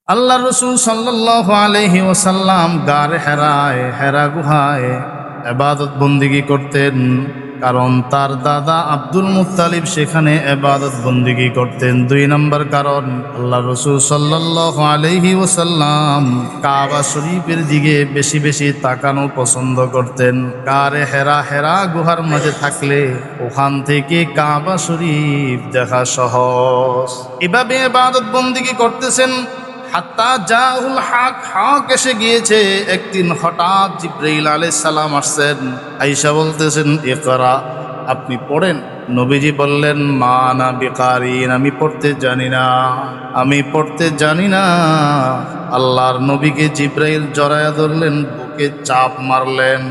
আল্লাহ রসুল সাল্লাল্লাহু আলাইহি ওয়াসাল্লাম গারে হেরা গুহায় ইবাদত বন্দিগি করতেন, কারণ তার দাদা আব্দুল মুত্তালিব সেখানে ইবাদত বন্দিগি করতেন। 2 নম্বর কারণ, আল্লাহ রসুল সাল্লাল্লাহু আলাইহি ওয়াসাল্লাম কাবা শরীফের দিকে বেশি বেশি তাকানো পছন্দ করতেন। গারে হেরা গুহার মাঝে থাকলে ওখান থেকে কাবা শরীফ দেখা সহজ। এভাবে ইবাদত বন্দিগি করতেছেন হাত্তা জাহুল হক এসে গিয়েছে। একদিন হঠাৎ জিবরাইল আলাইহিস সালাম আসছেন, আয়েশা বলতেছেন ইকরা, আপনি পড়েন। নবীজি বললেন মা না বিকারিন, আমি পড়তে জানি না। আল্লাহর নবীকে জিবরাইল জড়ায়া ধরলেন, বুকে চাপ মারলেন,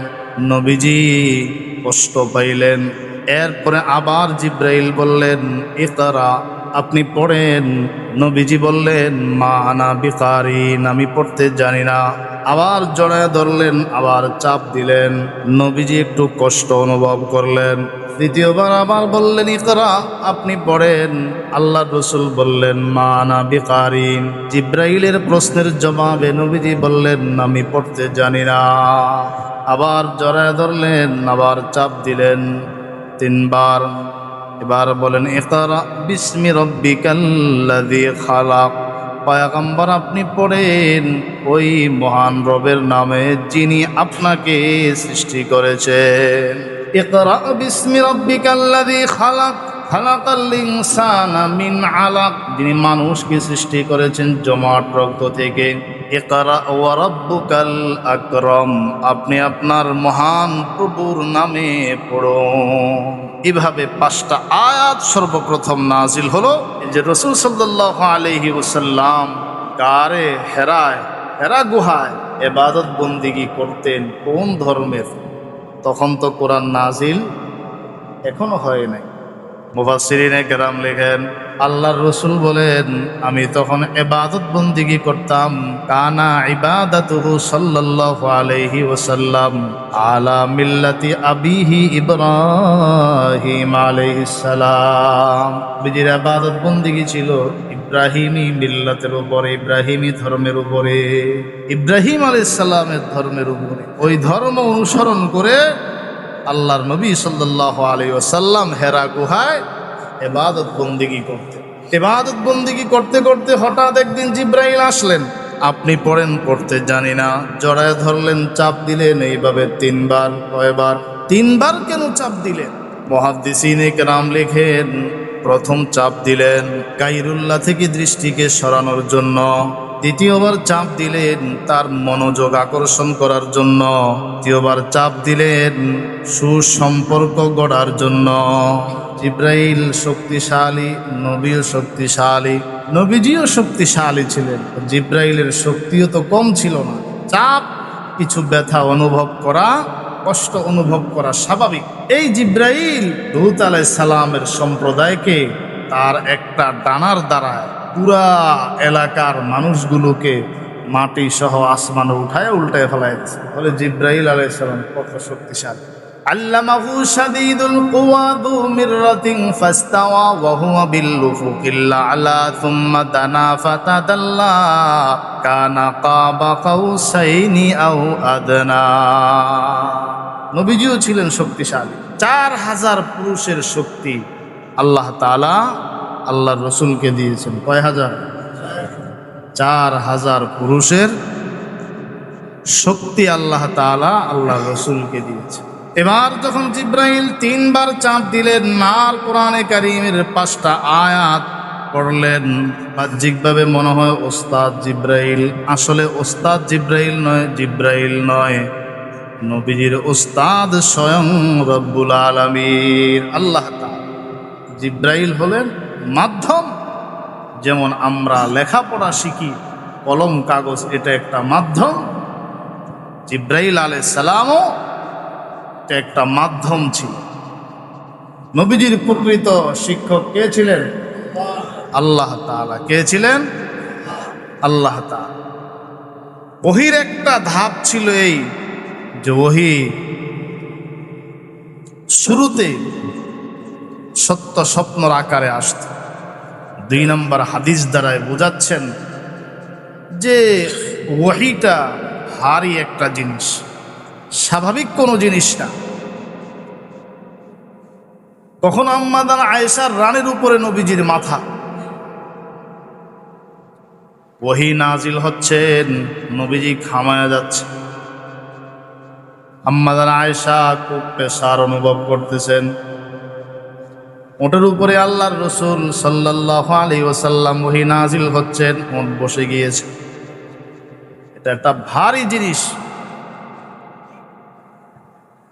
নবীজি কষ্ট পাইলেন। এরপরে আবার জিবরাইল বললেন ইকরা, আপনি পড়েন। নবীজি বললেন মা আনা বিকারিন, আমি পড়তে জানি না। আবার জড়ায় ধরলেন, আবার চাপ দিলেন, নবীজি একটু কষ্ট অনুভব করলেন। দ্বিতীয়বার আবার বললেন ইকরা, আপনি পড়েন। আল্লাহ রসুল বললেন মা আনা বিকারিন। জিবরাইলের প্রশ্নের জবাবে নবীজি বললেন আমি পড়তে জানি না। আবার জড়ায় ধরলেন, আবার চাপ দিলেন 3 বার। এবার বলেন ইকরা বিসমি রব্বিকাল্লাযী খালাক। পয়গম্বর আপনি পড়েন ওই মহান রবের নামে যিনি আপনাকে সৃষ্টি করেছেন। ইকরা বিসমি রব্বিকাল্লাযী খালাক খালাকাল ইনসানা মিন আলাক, যিনি মানুষকে সৃষ্টি করেছেন জমাট রক্ত থেকে। ইকরা ওয়া রাব্বুকাল আকরাম, আপনি আপনার মহান প্রভুর নামে পড়ুন। এভাবে 5টা আয়াত সর্বপ্রথম নাজিল হলো, যে রাসূল সাল্লাল্লাহু আলাইহি ওয়াসাল্লাম গারে হেরা গুহায় ইবাদত বন্দিগি করতেন। কোন ধর্মের? তখন তো কোরআন নাজিল এখনো হয় নাই। মুফাসসিরিনে কেরাম লেখেন আল্লাহর রসুল বলেন আমি তখন ইবাদত বন্দিগি করতাম। কানা ইবাদাতুহু সাল্লাল্লাহু আলাইহি ওয়াসাল্লাম আলা মিল্লাতি আবিহি ইব্রাহিম আলাইহিস সালাম। বিজির ইবাদত বন্দিগি ছিল ইব্রাহিমী মিল্লাতের উপরে, ইব্রাহিমী ধর্মের উপরে, ইব্রাহিম আলাইহিস সালামের ধর্মের উপরে। ওই ধর্ম অনুসরণ করে আল্লাহর নবী সাল্লাল্লাহু আলাইহি ওয়াসাল্লাম হেরা গুহায় ইবাদত বন্দিগি করতে করতে হঠাৎ একদিন জিবরাইল আসলেন, আপনি পড়েন, পড়তে জানি না। জড়ায় ধরলেন, চাপ দিলেন, এইভাবে 3 বার। কয়বার? 3 বার। কেন চাপ দিলেন? মুহাদ্দিসিনে কেরাম লেখেন প্রথম চাপ দিলেন গায়রুল্লাহ থেকে দৃষ্টিকে সরানোর জন্য, দ্বিতীয়বার চাপ দিলেন তার মনোযোগ আকর্ষণ করার জন্য, তৃতীয়বার চাপ দিলেন সুসম্পর্ক গড়ার জন্য। জিবরাইল শক্তিশালী, নবীও শক্তিশালী, নবীজিও শক্তিশালী ছিলেন, জিবরাইলের শক্তিও তো কম ছিল না। চাপ, কিছু ব্যথা অনুভব করা, কষ্ট অনুভব করা স্বাভাবিক। এই জিবরাইল লূত আলাইহিস সালামের সম্প্রদায়কে তার একটা ডানার দ্বারা পুরা এলাকার মানুষগুলোকে মাটি সহ আসমানে উঠায় উল্টায় ফেলায় দিচ্ছে। বলে জিবরাইল আলাইহিস সালাম কত শক্তিশালী। আল্লামাহু শাদীদুল কুওয়া যু মিররাতিন ফাস্তাওয়া ওয়া হুয়া বিল উফুকিল আলা সুম্মা দানা ফাতাদাল্লা কানা কাবা কাউসাইনি আও আদনা। নবীজিও ছিলেন শক্তিশালী। 4000 পুরুষের শক্তি আল্লাহ তাআলা আল্লাহর রসুলকে দিয়েছেন। কয় হাজার? 4000 পুরুষের শক্তি আল্লাহ তাআলা আল্লাহর রসুলকে দিয়েছেন। এবার যখন জিবরাইল 3 বার চাপ দিলেন, আর কোরআনে কারীমের 5টা আয়াত পড়লেন, বাহ্যিকভাবে মনে হয় ওস্তাদ জিবরাইল। আসলে ওস্তাদ জিবরাইল নয়, নবীজির ওস্তাদ স্বয়ং রব্বুল আলামিন আল্লাহ তাআলা। জিবরাইল হলেন মাধ্যম। যেমন আমরা লেখাপড়া শিখি, কলম কাগজ এটা একটা মাধ্যম, জিবরাইল আলাইহিস সালামও এটা একটা মাধ্যম ছিল। নবীজির প্রকৃত শিক্ষক কে ছিলেন? আল্লাহ তাআলা। কে ছিলেন? আল্লাহ তাআলা। ওহীর একটা ধাপ ছিল এই যে ওহী শুরুতে সত্য স্বপ্নর আকারে আসত। 2 নম্বর হাদিস দ্বারায় বোঝাচ্ছেন যে ওহীটা ভারী একটা জিনিস, স্বাভাবিক কোনো জিনিস না। কখনো আম্মাদান আয়েশার রানের উপরে নবীজির মাথা, ওহী নাজিল হচ্ছেন, নবীজি ঘামায়া যাচ্ছে, আম্মাদান আয়েশা খুব পেশার অনুভব করতেছেন। ওটার উপরে আল্লাহর রাসূল সাল্লাল্লাহু আলাইহি ওয়াসাল্লাম ওহী নাজিল হচ্ছেন, ওট বসে গিয়েছে। এটা একটা ভারী জিনিস।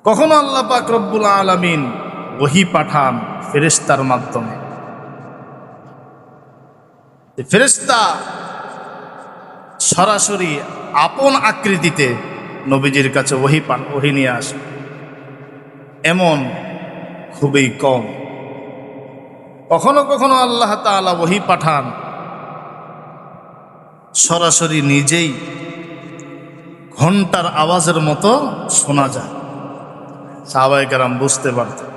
কখনো আল্লাহ পাক রব্বুল আলামিন ওহী পাঠান ফেরেশতার মাধ্যমে। ফেরেশতা সরাসরি আপন আকৃতিতে নবীজির কাছে ওহী নিয়ে আসে, এমন খুবই কম। কখনো কখনো আল্লাহ তাআলা ওহী পাঠান সরাসরি নিজেই, ঘন্টার আওয়াজের মতো শোনা যায়, সাহাবায়ে কেরাম বুঝতে পারতেন।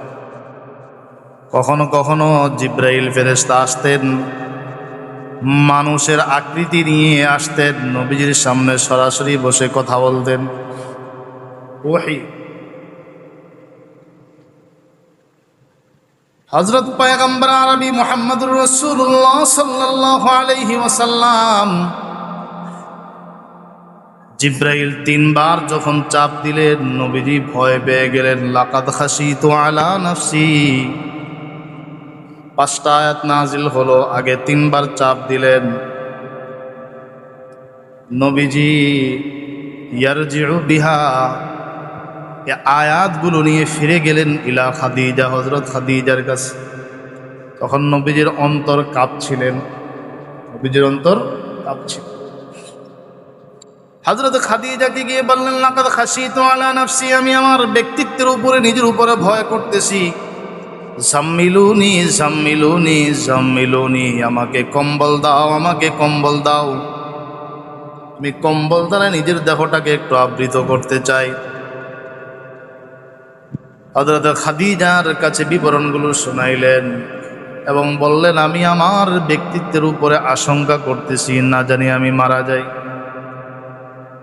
কখনো কখনো জিব্রাইল ফেরেশতা আসতেন, মানুষের আকৃতি নিয়ে আসতেন, নবীজির সামনে সরাসরি বসে কথা বলতেন। ওহী হযরত পয়গম্বর আরবি মুহাম্মদুর রাসূলুল্লাহ সাল্লাল্লাহু আলাইহি ওয়াসাল্লাম জিব্রাইল 3 বার যখন চাপ দিলেন, নবীজি ভয় পেয়ে গেলেন। লাকাদ খাশিতু আলা নাফসি, 5টা আয়াত নাজিল হলো, আগে 3 বার চাপ দিলেন। নবীজি ইয়ারজিউ বিহা, এই আয়াতগুলো নিয়ে ফিরে গেলেন ইলা খাদিজা, হযরত খাদিজার কাছে। তখন নবীজির অন্তর কাঁপছিলেন, নবীজির অন্তর কাঁপছিল। হযরত খাদিজাকে গিয়ে বললেন, লাকাদ খাশিতু আলা নাফসি, আমি আমার ব্যক্তিত্বের উপরে, নিজের উপরে ভয় করতেছি। জাম্মিলুনি জাম্মিলুনি জাম্মিলুনি, আমাকে কম্বল দাও, আমাকে কম্বল দাও। আমি কম্বল দ্বারা নিজের দেহটাকে একটু আবৃত করতে চাই। হযরত খাদিজার কাছে বিবরণগুলো শোনাইলেন এবং বললেন, আমি আমার ব্যক্তিত্বের উপরে আশঙ্কা করতেছি, না জানি আমি মারা যাই।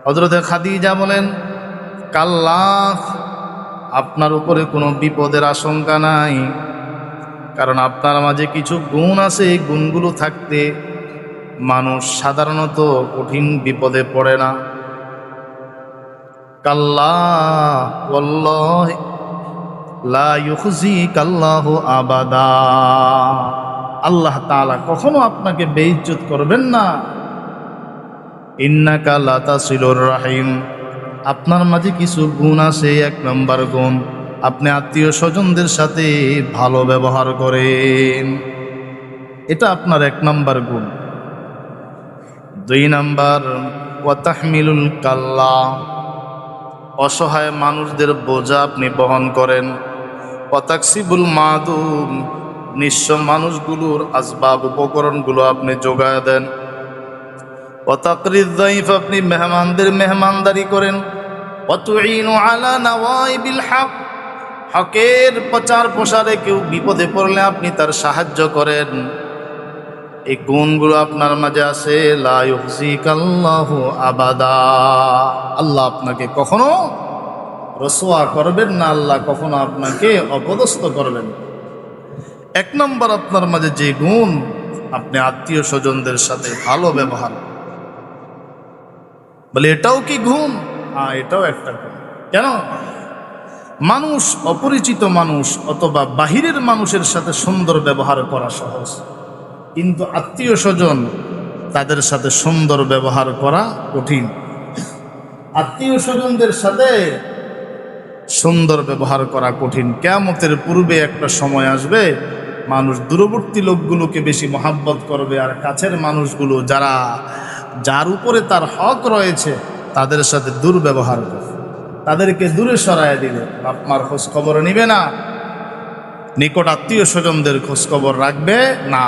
হযরত খাদিজা বলেন, কাল্লা, আপনার উপরে কোনো বিপদের আশঙ্কা নাই, কারণ আপনার মাঝে কিছু গুণ আছে, এই গুণগুলো থাকতে মানুষ সাধারণত কঠিন বিপদে পড়ে না। কাল্লা ওয়াল্লাহি লা ইউখজিকাল্লাহু আবাদা, আল্লাহ তাআলা কখনো আপনাকে বেইজ্জত করবেন না। ইন্নাকা লা তাসিলুর রাহিম, আপনার মাঝে কিছু গুণ আছে। 1 নম্বর গুণ, আপনি আত্মীয় স্বজনদের সাথে ভালো ব্যবহার করেন, এটা আপনার 1 নম্বর গুণ। 2 নম্বর, ওয়া তাহমিলুল কাল্লা, অসহায় মানুষদের বোঝা আপনি বহন করেন। ওয়া তাকসিবুল মাদুম, নিঃস্ব মানুষগুলোর আসবাব উপকরণগুলো আপনি যোগায় দেন। ওয়া তাকরিদ যায়ফ, আপনি মেহমানদের মেহমানদারি করেন। ওয়া তুঈনু আলা নাওয়াইবিল হক, হকের প্রচার প্রসারে কেউ বিপদে পড়লে আপনি তার সাহায্য করেন। এই গুণগুলো আপনার মাঝে আছে। লা ইউখজিকাল্লাহু আবাদা, আল্লাহ আপনাকে কখনো রসওয়া করবেন না, আল্লাহ কখনো আপনাকে অপদস্থ করবেন। 1 নম্বর, আপনার মাঝে যে গুণ, আপনি আত্মীয় স্বজনদের সাথে ভালো ব্যবহার। বলে এটাও কি গুণ? হ্যাঁ, এটাও একটা গুণ। কেন? মানুষ, অপরিচিত মানুষ অথবা বাহিরের মানুষের সাথে সুন্দর ব্যবহার করা সহজ, কিন্তু আত্মীয় স্বজন, তাদের সাথে সুন্দর ব্যবহার করা কঠিন। আত্মীয় স্বজনদের সাথে সুন্দর ব্যবহার করা কঠিন। কিয়ামতের পূর্বে একটা সময় আসবে, মানুষ দূরবর্তী লোকগুলোকে বেশি মহাব্বত করবে, আর কাছের মানুষগুলো যার উপরে তার হক রয়েছে তাদের সাথে দুর্ব্যবহার করবে, তাদেরকে দূরে সরায় দিবে। বাপ মার খোঁজ খবর নিবে না, নিকট আত্মীয় স্বজনদের খোঁজ খবর রাখবে না।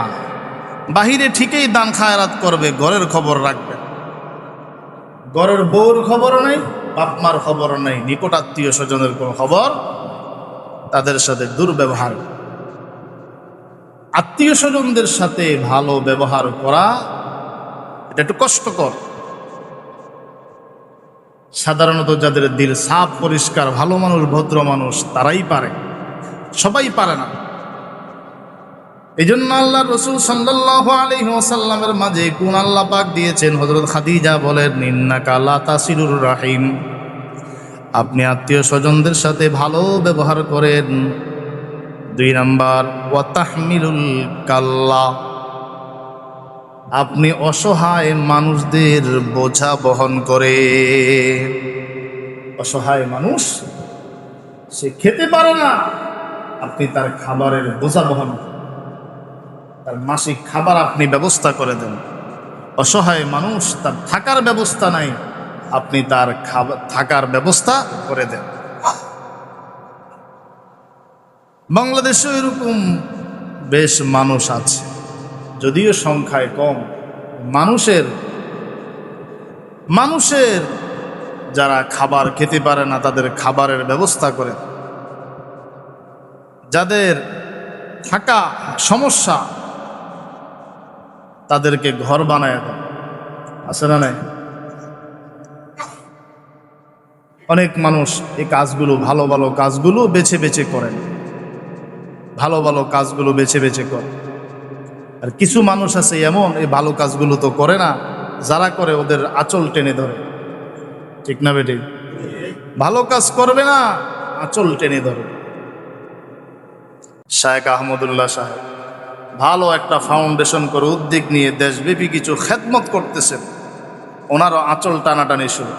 বাহিরে ঠিকই দান খায়রাত করবে, ঘরের খবর রাখবে। ঘরের বউর খবর নেই, বাপ মার খবর নেই, নিকট আত্মীয় স্বজনের কোনো খবর, তাদের সাথে দুর্ব্যবহার। আত্মীয় স্বজনদের সাথে ভালো ব্যবহার করা এটা একটু কষ্টকর, সাধারণত যাদের দিল সাফ পরিষ্কার, ভালো মানুষ, ভদ্র মানুষ, তারাই পারে, সবাই পারে না। এই জন্য আল্লাহ রসুল সাল্লাল্লাহু আলাইহি ওয়াসাল্লামের মাঝে কোন আল্লাহ পাক দিয়েছেন, হযরত খাদিজা বলেন, ইন্নাকা লা তাসিলুর রাহিম, আপনি আত্মীয় স্বজনদের সাথে ভালো ব্যবহার করেন। 2 নাম্বার, ওয়া তাহমিলুল কাল্লা, আপনি অসহায় মানুষদের বোঝা বহন করে। অসহায় মানুষ, সে খেতে পারে না, আপনি তার খাবারের বোঝা বহন করেন, তার মাসিক খাবার আপনি ব্যবস্থা করে দেন। অসহায় মানুষ, তার থাকার ব্যবস্থা নাই, আপনি তার থাকার ব্যবস্থা করে দেন। বাংলাদেশে এরকম বেশ মানুষ আছে, যদিও সংখ্যায় কম। মানুষের যারা খাবার খেতে পারে না তাদের খাবারের ব্যবস্থা করে, যাদের থাকা সমস্যা তাদেরকে ঘর বানায় দেন, আছে না নাই? অনেক মানুষ এই কাজগুলো, ভালো ভালো কাজগুলো বেছে বেছে করেন, ভালো ভালো কাজগুলো বেছে বেছে করে। আর কিছু মানুষ আছে এমন, এই ভালো কাজগুলো তো করে না, যারা করে ওদের আঁচল টেনে ধরে, ঠিক না বেটি? ভালো কাজ করবে না, আঁচল টেনে ধরে। শায়েখ আহমদুল্লাহ সাহেব ভালো একটা ফাউন্ডেশন করে উদ্যোগ নিয়ে দেশব্যাপী কিছু খেদমত করতেছেন, ওনারও আঁচল টানাটানি শুরু।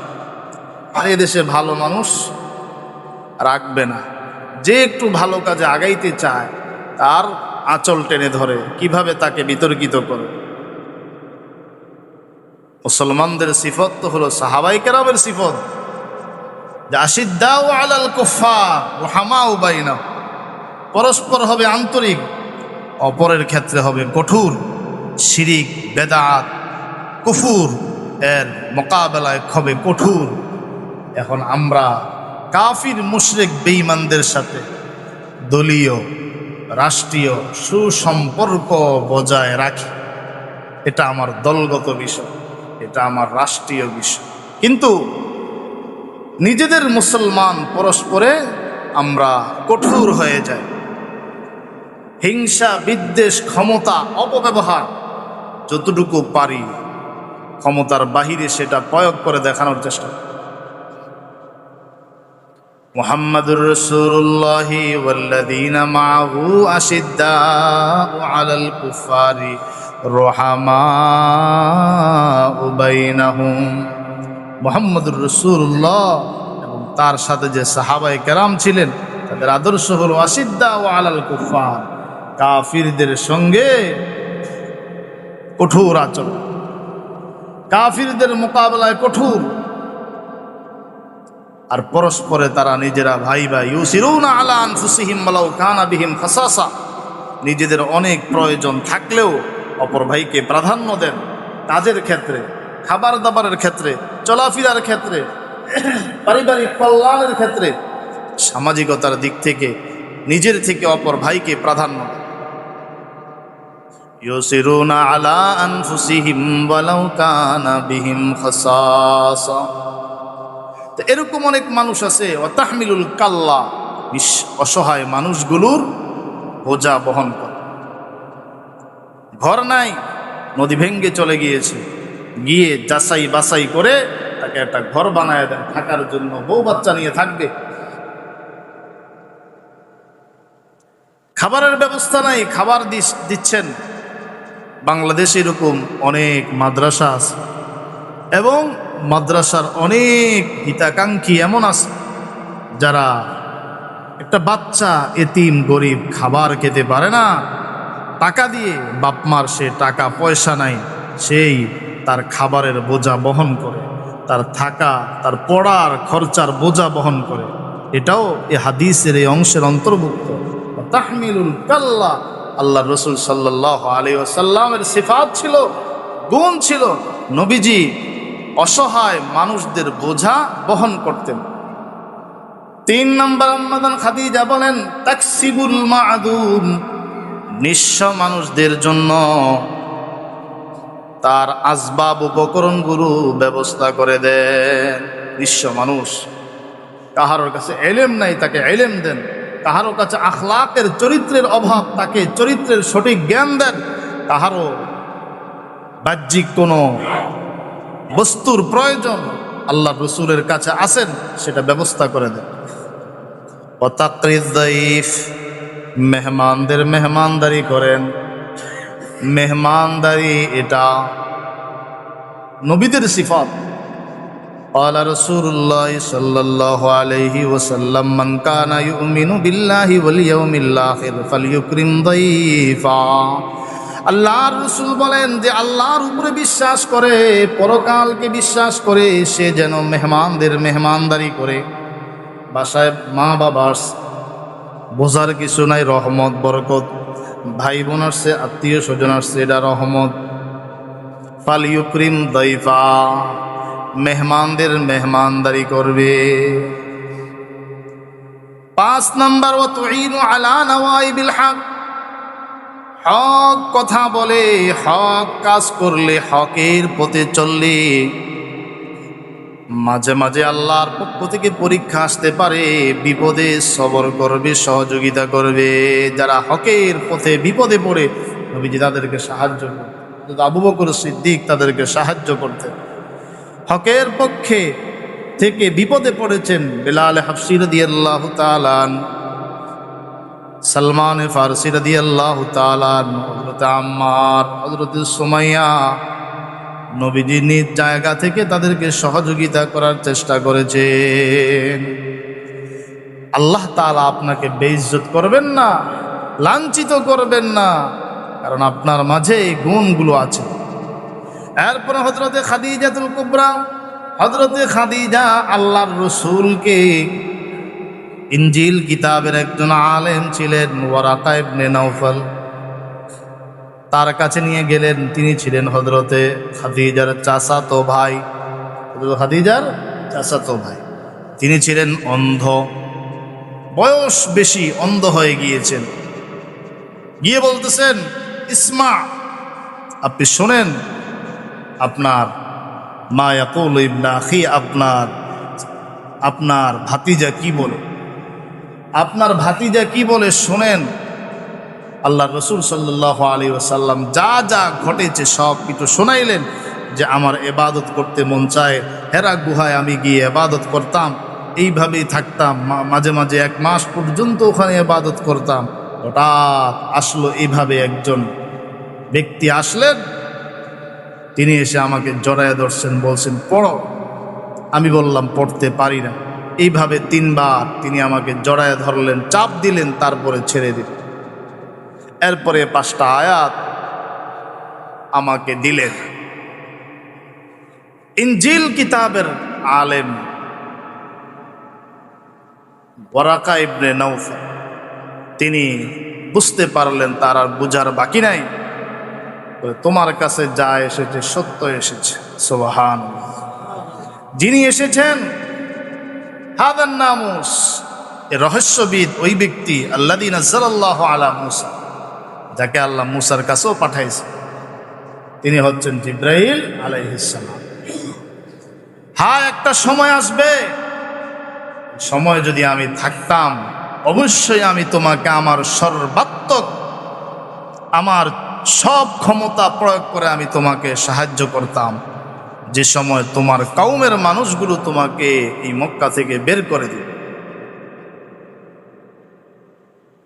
আর এদেশে ভালো মানুষ রাখবে না, যে একটু ভালো কাজে আগাইতে চায় তার আঁচল টেনে ধরে, কিভাবে তাকে বিতর্কিত করে। মুসলমানদের সিফত তো হলো সাহাবায়ে কেরামের সিফত, যে আশিদ্দাউ আলাল কুফার রুহামাউ বাইনাহুম, পরস্পর হবে আন্তরিক, অপরের ক্ষেত্রে হবে কঠোর। শিরিক, বেদাত, কুফুর এর মোকাবেলায় হবে কঠোর। এখন আমরা কাফির মুশরিক বেঈমানদের সাথে দলীয়, রাষ্ট্রীয় সুসম্পর্ক বজায় রাখি, এটা আমার দলগত বিষয়, এটা আমার রাষ্ট্রীয় বিষয়। কিন্তু নিজেদের মুসলমান পরস্পরে আমরা কঠোর হয়ে যাই। হিংসা, বিদ্বেষ, ক্ষমতা অপব্যবহার, যতটুকু পারি ক্ষমতার বাহিরে সেটা প্রয়োগ করে দেখানোর চেষ্টা। মুহাম্মাদুর রাসূলুল্লাহ ওয়াল্লাযীনা মাআহু আশিদ্দাউ আলাল কুফারি রুহামাউ বাইনাহুম, মুহাম্মাদুর রাসূলুল্লাহ এবং তার সাথে যে সাহাবায়ে কেরাম ছিলেন তাদের আদর্শ হলো আশিদ্দাউ আলাল কুফার, কাফিরদের সঙ্গে কঠোর আচরণ, কাফিরদের মোকাবেলায় কঠোর। আর পরস্পরে তারা নিজেরা ভাই ভাই, ইউসিরুনা আলা আনফুসিহিম ওয়ালাউ কানা বিহিম খাসাসা, নিজেদের অনেক প্রয়োজন থাকলেও অপর ভাইকে প্রাধান্য দেন। কাজের ক্ষেত্রে, খাবার দাবারের ক্ষেত্রে, চলাফেরার ক্ষেত্রে, পারিবারিক কল্যাণের ক্ষেত্রে, সামাজিকতার দিক থেকে নিজের থেকে অপর ভাইকে প্রাধান্য দেন। ইউসিরুনা আলা আনফুসিহিম ওয়ালাউ কানা বিহিম খাসাসা। তো এরকম অনেক মানুষ আছে, ওয়াতাহমিলুল কাল্লা, অসহায় মানুষগুলোর বোঝা বহন করে। ঘর নাই, নদী ভেঙ্গে চলে গিয়েছে, গিয়ে যাচাই বাছাই করে তাকে একটা ঘর বানায় দেন, থাকার জন্য বউ বাচ্চা নিয়ে থাকবে। খাবারের ব্যবস্থা নাই, খাবার দিচ্ছেন। বাংলাদেশে এরকম অনেক মাদ্রাসা আছে এবং মাদ্রাসার অনেক হিতাকাঙ্ক্ষী এমন আছে যারা একটা বাচ্চা এতিম গরিব খাবার খেতে পারে না, টাকা দিয়ে, বাপমার সে টাকা পয়সা নাই, সেই তার খাবারের বোঝা বহন করে, তার থাকা, তার পড়ার খরচার বোঝা বহন করে। এটাও এই হাদিসের এই অংশের অন্তর্ভুক্ত। তাহমিলুল কাল্লা, আল্লাহ রসুল সাল্লাল্লাহু আলাইহি ওয়াসাল্লামের সিফাত ছিল, গুণ ছিল। নবীজি অসহায় মানুষদের বোঝা বহন করতেন। 3 নম্বর, আম্মাজান খাদিজা বলেন, তাকসিবুল মা'দুম, নিঃস্ব মানুষদের জন্য তার আসবাব উপকরণগুলো ব্যবস্থা করে দেন। নিঃস্ব মানুষ, কাহারোর কাছে এলেম নাই, তাকে এলেম দেন। কাহারো কাছে আখলাকের চরিত্রের অভাব, তাকে চরিত্রের সঠিক জ্ঞান দেন। কাহারো বাহ্যিক কোনো বস্তুর প্রয়োজন আল্লাহ রসুলের কাছে আসেন, সেটা ব্যবস্থা করে দেন। ওয়াতাকরিদ মেহমানদের মেহমানদারি করেন। মেহমানদারি এটা নবীদের সিফাত। قال رسول الله صلى الله عليه وسلم من كان يؤمن بالله واليوم الآخر فليكرم ضيفا। আল্লাহর রাসূল বলেন যে আল্লাহর উপরে বিশ্বাস করে, পরকালকে বিশ্বাস করে, সে যেন মেহমানদের মেহমানদারি করে। বাসায় মা বাবা বোঝার কিছু নাই, রহমত বরকত। ভাই বোন আসছে, আত্মীয় স্বজন আসছে, এটা রহমত। ফালইউকরিম দাইফা, মেহমানদের মেহমানদারি করবে। 5 নাম্বার, ওয়া তুঈনু আলা নওয়াইবিল হক, হক কথা বলে, হক কাজ করলে, হকের পথে চললে মাঝে মাঝে আল্লাহর পক্ষ থেকে পরীক্ষা আসতে পারে, বিপদে সবর করবে, সহযোগিতা করবে। যারা হকের পথে বিপদে পড়ে নবীজি তাদেরকে সাহায্য করতেন। আবু বকর সিদ্দিক তাদেরকে সাহায্য করতেন। হকের পক্ষে থেকে বিপদে পড়েছেন বেলাল হাবশী রাদিয়াল্লাহু তাআলা আনহু, সালমান ফারসি রাদিয়াল্লাহু তাআলা আনহু, হযরত আম্মার, হযরত সুমাইয়া। নবীজি নিজ জায়গা থেকে তাদেরকে সহযোগিতা করার চেষ্টা করেছেন। আল্লাহ তাআলা আপনাকে বেইজ্জত করবেন না, লাঞ্ছিত করবেন না, কারণ আপনার মাঝে এই গুণগুলো আছে। এরপরে হযরতে খাদিজাতুল কুবরা, হযরতে খাদিজা আল্লাহর রাসূলকে, ইনজিল কিতাবের একজন আলেম ছিলেন ওয়ারাকা ইবনে নাওফাল, তার কাছে নিয়ে গেলেন। তিনি ছিলেন হযরতে খাদিজার চাচাতো ভাই, খাদিজার চাচাতো ভাই। তিনি ছিলেন অন্ধ, বয়স বেশি, অন্ধ হয়ে গিয়েছেন। গিয়ে বলতেছেন, ইসমা, আপনি শোনেন আপনার মা ইয়াকুলু ইবনা আখি, আপনার ভাতিজা কি বলে, আপনার ভাতিজা কি বলে শোনেন। আল্লাহ রসুল সাল্লাল্লাহু আলাইহি ওয়াসাল্লাম যা যা ঘটেছে সব কিছু শোনাইলেন। যে আমার ইবাদত করতে মন চায়, হেরা গুহায় আমি গিয়ে ইবাদত করতাম, এইভাবেই থাকতাম, মাঝে মাঝে 1 মাস পর্যন্ত ওখানে ইবাদত করতাম। হঠাৎ আসলো এইভাবে একজন ব্যক্তি আসলেন, তিনি এসে আমাকে জড়ায় ধরছেন, বলছেন পড়ো। আমি বললাম পড়তে পারি না। এইভাবে 3 বার তিনি আমাকে জড়ায় ধরলেন, চাপ দিলেন, তারপরে ছেড়ে দিলেন। এরপরে 5টা আয়াত আমাকে দিলেন। ইনজিল কিতাবের আলেম ওয়ারাকা ইবনে নাওফাল, তিনি বুঝতে পারলেন তার আর বুঝার বাকি নাই। তোমার কাছে যা এসেছে সত্য এসেছে। সুবহানাল্লাহ। যিনি এসেছেন হাদান নামুস, এ রহস্যবিদ, ওই ব্যক্তি আল্লাযী নাযালাল্লাহু আলা মূসা, যাকে আল্লাহ মূসার কাছেও পাঠাইছে, তিনি হচ্ছেন জিবরাইল আলাইহিস সালাম। হ্যাঁ, একটা সময় আসবে, সময় যদি আমি থাকতাম অবশ্যই আমি তোমাকে আমার সর্বাত্মক, আমার সব ক্ষমতা প্রয়োগ করে আমি তোমাকে সাহায্য করতাম। যে সময় তোমার কওমের মানুষগুলো তোমাকে এই মক্কা থেকে বের করে দিবে।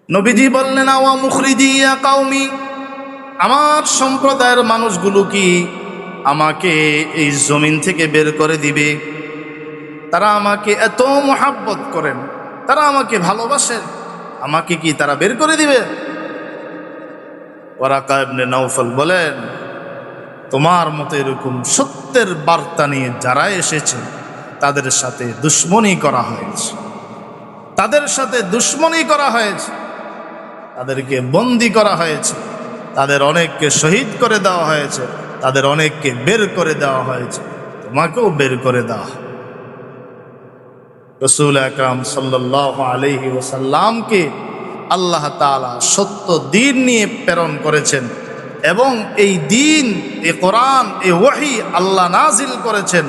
নবীজি বললেন, আওয়া মুখরিজি ইয়া কওমি, আমার সম্প্রদায়ের মানুষগুলো কি আমাকে এই জমিন থেকে বের করে দিবে? তারা আমাকে এত মহাব্বত করেন, তারা আমাকে ভালোবাসেন, আমাকে কি তারা বের করে দিবে? ওয়ারাকা ইবনে নাওফাল বলেন, তোমার মতো এরকম সত্যের বার্তা নিয়ে যারা এসেছে তাদের সাথে দুশ্মনী করা হয়েছে, তাদের সাথে দুশ্মনী করা হয়েছে, তাদেরকে বন্দী করা হয়েছে, তাদের অনেককে শহীদ করে দেওয়া হয়েছে, তাদের অনেককে বের করে দেওয়া হয়েছে, তোমাকেও বের করে দেওয়া। রাসূল আকরাম সাল্লাল্লাহু আলাইহি ওয়াসাল্লামকে আল্লাহ তাআলা সত্য দ্বীন নিয়ে প্রেরণ করেছেন এবং এই দ্বীন, এই কোরআন, এই ওহী আল্লাহ নাজিল করেছেন।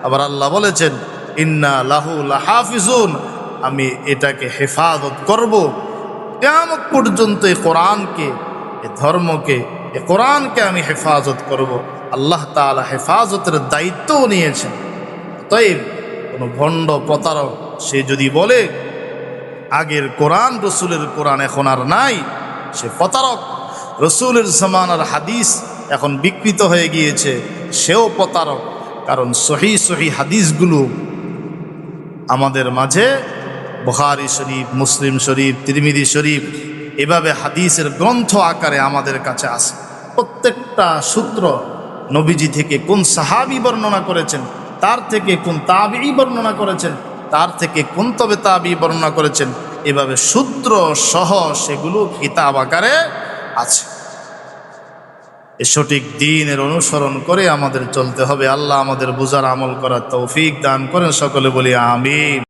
আবার আল্লাহ বলেছেন, ইন্না লাহু লাহাফিজুন, আমি এটাকে হেফাজত করব কিয়ামত পর্যন্ত। এই কোরআনকে, এই ধর্মকে, এই কোরআনকে আমি হেফাজত করব। আল্লাহ তাআলা হেফাজতের দায়িত্বও নিয়েছেন। অতএব কোনো ভণ্ড প্রতারক সে যদি বলে আগের কোরআন রসুলের কোরআন এখন আর নাই, সে প্রতারক। রসুলের জামানার হাদিস এখন বিকৃত হয়ে গিয়েছে, সেও প্রতারক। কারণ সহি সহি হাদিসগুলো আমাদের মাঝে বুখারী শরীফ, মুসলিম শরীফ, তিরমিজি শরীফ, এভাবে হাদিসের গ্রন্থ আকারে আমাদের কাছে আছে। প্রত্যেকটা সূত্র নবীজি থেকে কোন সাহাবী বর্ণনা করেছেন, তার থেকে কোন তাবিঈ বর্ণনা করেছেন, তার থেকে কোন তবে তাবিঈ বর্ণনা করেছেন, এভাবে সূত্র সহ সেগুলো কিতাব আকারে আছে। এই সঠিক দ্বীনের অনুসরণ করে আমাদের চলতে হবে। আল্লাহ আমাদের বুঝার আমল করার তৌফিক দান করেন। সকলে বলি আমিন।